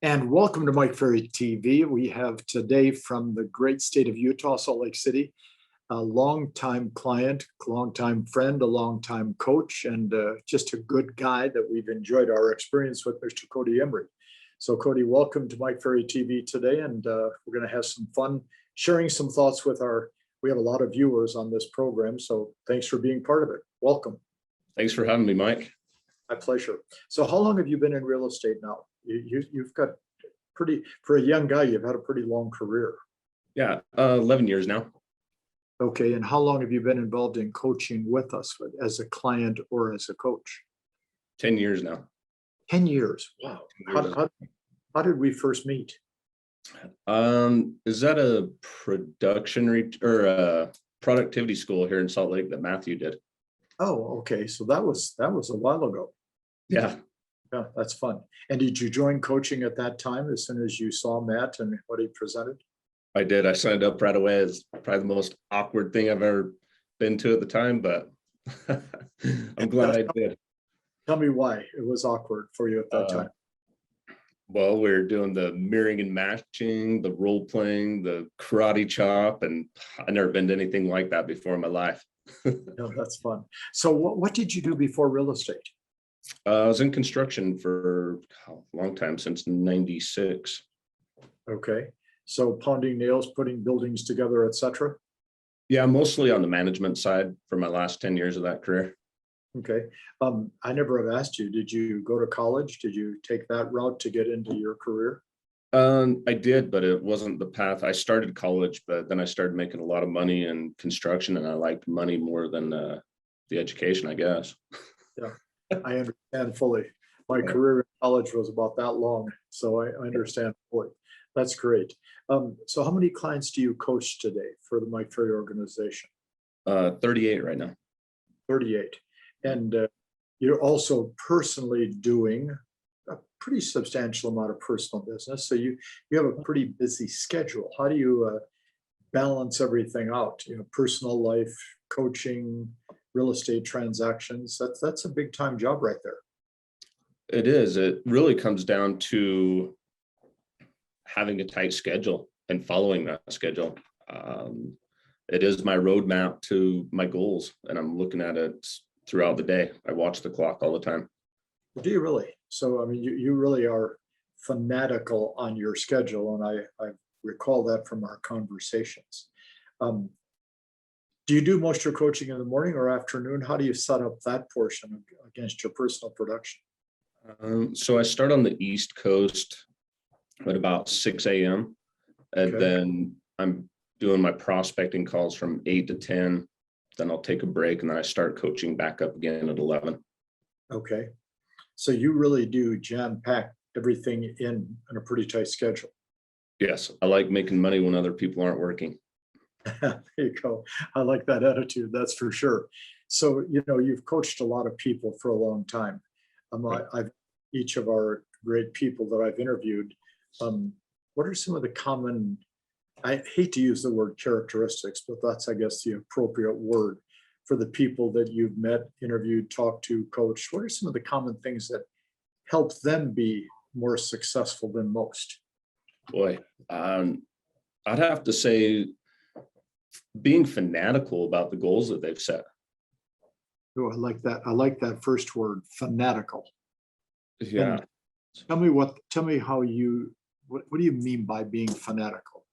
And welcome to Mike Ferry TV. We have today from the great state of Utah, Salt Lake City, a longtime client, longtime friend, a longtime coach, and just a good guy that we've enjoyed our experience with, Mr. Cody Emery. So Cody, welcome to Mike Ferry TV today, and we're going to have some fun sharing some thoughts with we have a lot of viewers on this program, so thanks for being part of it. Welcome. Thanks for having me, Mike. My pleasure. So how long have you been in real estate now? You've got for a young guy, you've had a pretty long career. Yeah, 11 years now. Okay, and how long have you been involved in coaching with us as a client or as a coach? 10 years now. 10 years, wow. How did we first meet? Is that a or a productivity school here in Salt Lake that Matthew did? Oh, okay, so that was a while ago. Yeah. Yeah, that's fun. And did you join coaching at that time as soon as you saw Matt and what he presented? I did. I signed up right away. It's probably the most awkward thing I've ever been to at the time, but I'm glad I did. Tell me why it was awkward for you at that time. Well, we're doing the mirroring and matching, the role playing, the karate chop, and I've never been to anything like that before in my life. No, that's fun. So what did you do before real estate? I was in construction for a long time, since 96. Okay. So pounding nails, putting buildings together, etc. Yeah, mostly on the management side for my last 10 years of that career. Okay. I never have asked you, did you go to college? Did you take that route to get into your career? I did, but it wasn't the path. I started college, but then I started making a lot of money in construction, and I liked money more than the education, I guess. Yeah. I understand fully. My career in college was about that long, so I understand fully. That's great. So how many clients do you coach today for the Mike Ferry organization? 38 right now. 38. And you're also personally doing a pretty substantial amount of personal business. So you have a pretty busy schedule. How do you balance everything out? Personal life, coaching, real estate transactions. That's a big time job right there. It is. It really comes down to having a tight schedule and following that schedule. It is my roadmap to my goals, and I'm looking at it throughout the day. I watch the clock all the time. Do you really? So, I mean, you really are fanatical on your schedule, and I recall that from our conversations. Do you do most of your coaching in the morning or afternoon? How do you set up that portion against your personal production? So I start on the East Coast at about 6 a.m. And then I'm doing my prospecting calls from 8 to 10. Then I'll take a break, and then I start coaching back up again at 11. Okay. So you really do jam-pack everything in a pretty tight schedule. Yes. I like making money when other people aren't working. There you go. I like that attitude. That's for sure. So, you've coached a lot of people for a long time. Each of our great people that I've interviewed, what are some of the common, I hate to use the word characteristics, but that's, I guess, the appropriate word for the people that you've met, interviewed, talked to, coached. What are some of the common things that help them be more successful than most? Boy, I'd have to say being fanatical about the goals that they've set. Oh, I like that. I like that first word, fanatical. Yeah. And tell me how what do you mean by being fanatical?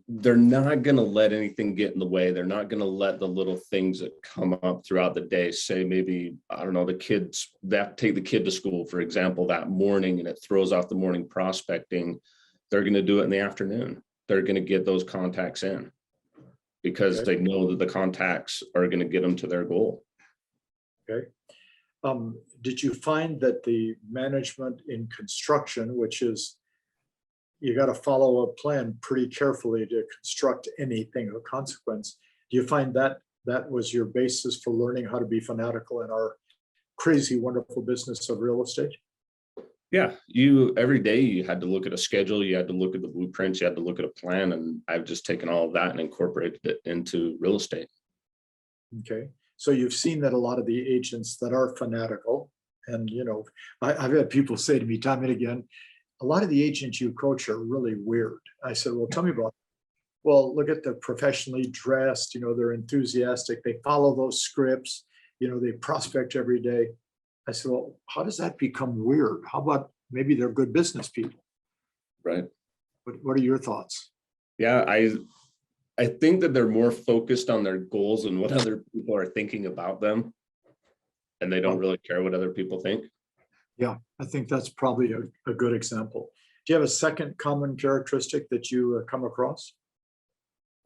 They're not going to let anything get in the way. They're not going to let the little things that come up throughout the day, say maybe, I don't know, they have to take the kid to school, for example, that morning, and it throws off the morning prospecting. They're going to do it in the afternoon. They're going to get those contacts in because they know that the contacts are going to get them to their goal. Okay. Did you find that the management in construction, which is you got to follow a plan pretty carefully to construct anything of consequence, do you find that was your basis for learning how to be fanatical in our crazy, wonderful business of real estate? Yeah, every day you had to look at a schedule, you had to look at the blueprints, you had to look at a plan, and I've just taken all of that and incorporated it into real estate. Okay, so you've seen that a lot of the agents that are fanatical And, I've had people say to me time and again, a lot of the agents you coach are really weird. I said, well, tell me about it. Well, look at the professionally dressed, they're enthusiastic. They follow those scripts, they prospect every day. I said, well, how does that become weird? How about maybe they're good business people? Right. What are your thoughts? Yeah, I think that they're more focused on their goals and what other people are thinking about them, and they don't really care what other people think. Yeah, I think that's probably a good example. Do you have a second common characteristic that you come across?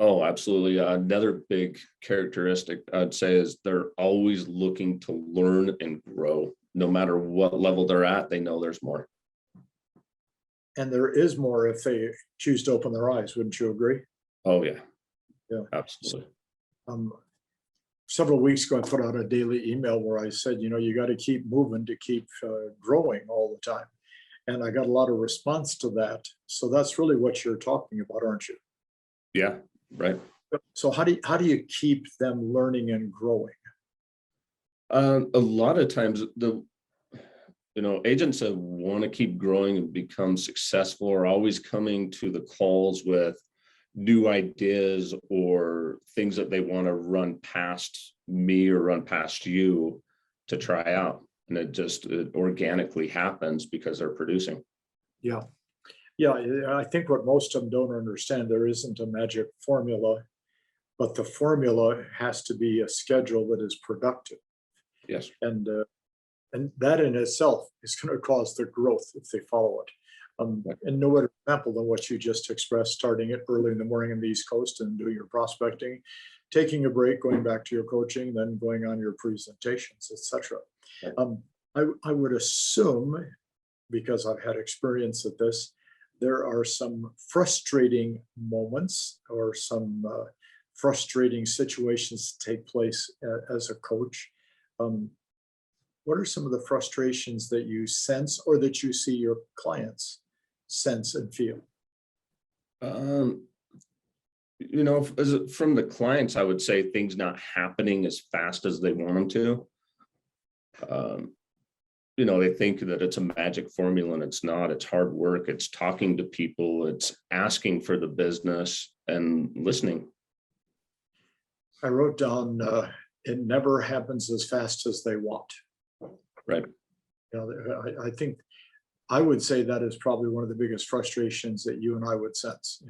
Oh, absolutely. Another big characteristic I'd say is they're always looking to learn and grow. No matter what level they're at, they know there's more. And there is more if they choose to open their eyes. Wouldn't you agree? Oh, yeah. Yeah. Absolutely. Um, Several weeks ago, I put out a daily email where I said, you got to keep moving to keep growing all the time. And I got a lot of response to that. So that's really what you're talking about, aren't you? Yeah, right. So how do you keep them learning and growing? A lot of times agents that want to keep growing and become successful are always coming to the calls with new ideas or things that they want to run past me or run past you to try out. And it organically happens because they're producing. Yeah. Yeah. I think what most of them don't understand, there isn't a magic formula, but the formula has to be a schedule that is productive. Yes. And that in itself is going to cause the growth if they follow it. And no better example than what you just expressed, starting it early in the morning on the East Coast and doing your prospecting, taking a break, going back to your coaching, then going on your presentations, etc. I would assume, because I've had experience at this, there are some frustrating moments or some frustrating situations that take place as a coach. What are some of the frustrations that you sense or that you see your clients sense and feel? From the clients, I would say things not happening as fast as they want them to. They think that it's a magic formula and it's not. It's hard work. It's talking to people. It's asking for the business and listening. I wrote down, it never happens as fast as they want. Right. I think I would say that is probably one of the biggest frustrations that you and I would sense.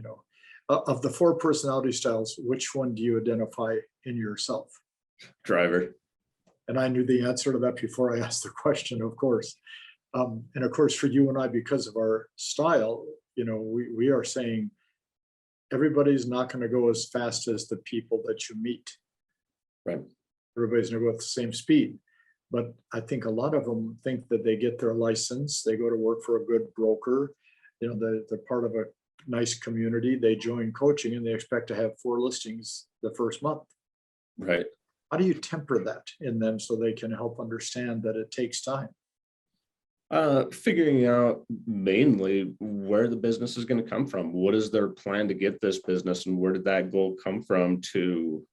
Of the 4 personality styles, which one do you identify in yourself? Driver. And I knew the answer to that before I asked the question, of course. And of course, for you and I, because of our style, we are saying everybody's not going to go as fast as the people that you meet. Right. Everybody's going to go at the same speed. But I think a lot of them think that they get their license, they go to work for a good broker, they're part of a nice community, they join coaching and they expect to have 4 listings the first month. Right. How do you temper that in them so they can help understand that it takes time? Figuring out mainly where the business is going to come from. What is their plan to get this business, and where did that goal come from to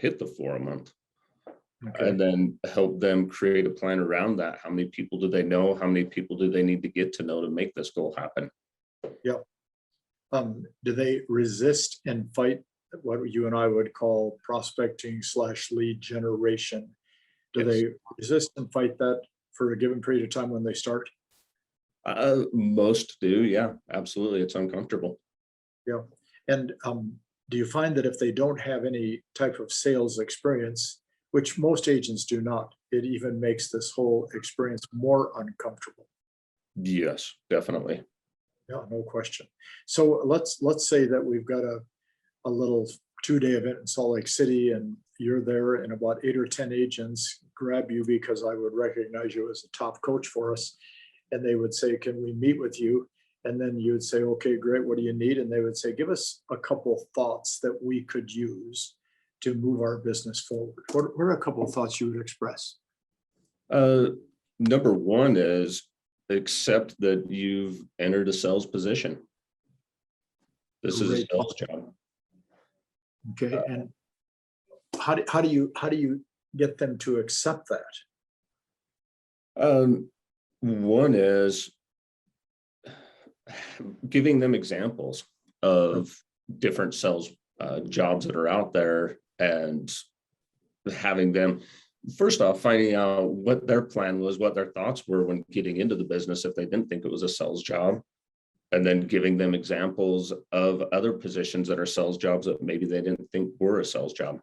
hit the 4 a month? Okay. And then help them create a plan around that. How many people do they know? How many people do they need to get to know to make this goal happen? Yep. Do they resist and fight what you and I would call prospecting / lead generation? Do they resist and fight that for a given period of time when they start? Most do. Yeah, absolutely. It's uncomfortable. Yeah. And do you find that if they don't have any type of sales experience, which most agents do not, it even makes this whole experience more uncomfortable? Yes, definitely. Yeah, no question. So let's say that we've got a little 2-day event in Salt Lake City, and you're there, and about 8 or 10 agents grab you because I would recognize you as a top coach for us. And they would say, can we meet with you? And then you would say, okay, great. What do you need? And they would say, give us a couple thoughts that we could use to move our business forward. What are a couple of thoughts you would express? Number one is accept that you've entered a sales position. This is a sales job. Okay. And how do you get them to accept that? One is giving them examples of different sales jobs that are out there, and having them, first off, finding out what their plan was, what their thoughts were when getting into the business if they didn't think it was a sales job, and then giving them examples of other positions that are sales jobs that maybe they didn't think were a sales job.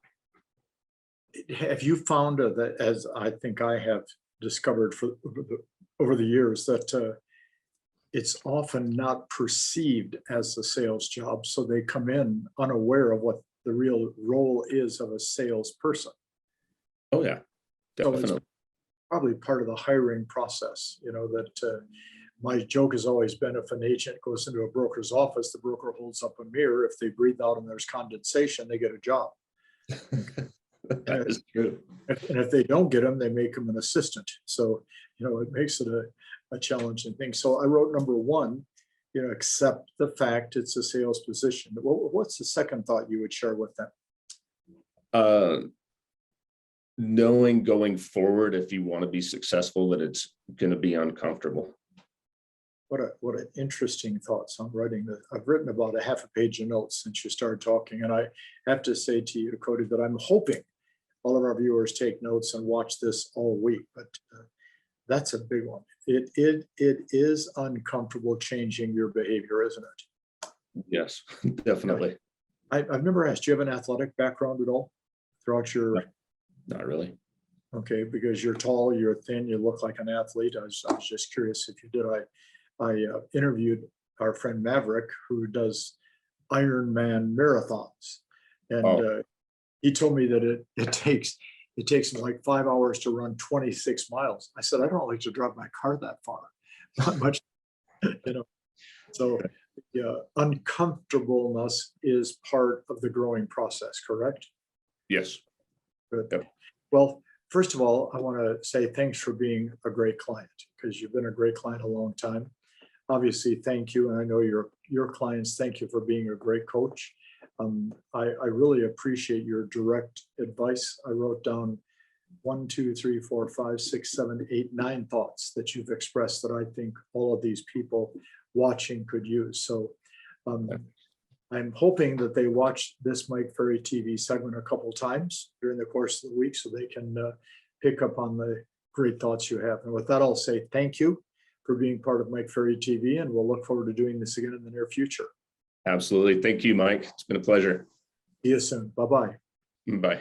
Have you found that, as I think I have discovered over the years, that it's often not perceived as a sales job, so they come in unaware of what the real role is of a salesperson? Oh yeah, definitely. So it's probably part of the hiring process, that my joke has always been, if an agent goes into a broker's office, the broker holds up a mirror. If they breathe out and there's condensation, they get a job. That is true. And if they don't get them, they make them an assistant. So, it makes it a challenging thing. So I wrote number one, accept the fact it's a sales position. What's the second thought you would share with them? Knowing going forward, if you want to be successful, that it's going to be uncomfortable. What an interesting thought. So I'm writing that. I've written about a half a page of notes since you started talking. And I have to say to you, Cody, that I'm hoping all of our viewers take notes and watch this all week. But that's a big one. It is uncomfortable changing your behavior, isn't it? Yes, definitely. I've never asked, do you have an athletic background at all throughout your? Not really. Okay, because you're tall, you're thin, you look like an athlete. I was just curious if you did. I interviewed our friend Maverick, who does Ironman marathons, and he told me that it takes him like 5 hours to run 26 miles. I said, I don't like to drive my car that far, not much, So yeah, uncomfortableness is part of the growing process, correct? Yes. Good. Yep. Well, first of all, I want to say thanks for being a great client, because you've been a great client a long time. Obviously, thank you. And I know your clients, thank you for being a great coach. I really appreciate your direct advice. I wrote down 1, 2, 3, 4, 5, 6, 7, 8, 9 thoughts that you've expressed that I think all of these people watching could use. So I'm hoping that they watch this Mike Ferry TV segment a couple times during the course of the week, so they can pick up on the great thoughts you have. And with that, I'll say thank you for being part of Mike Ferry TV, and we'll look forward to doing this again in the near future. Absolutely. Thank you, Mike. It's been a pleasure. See you soon. Bye-bye. Bye.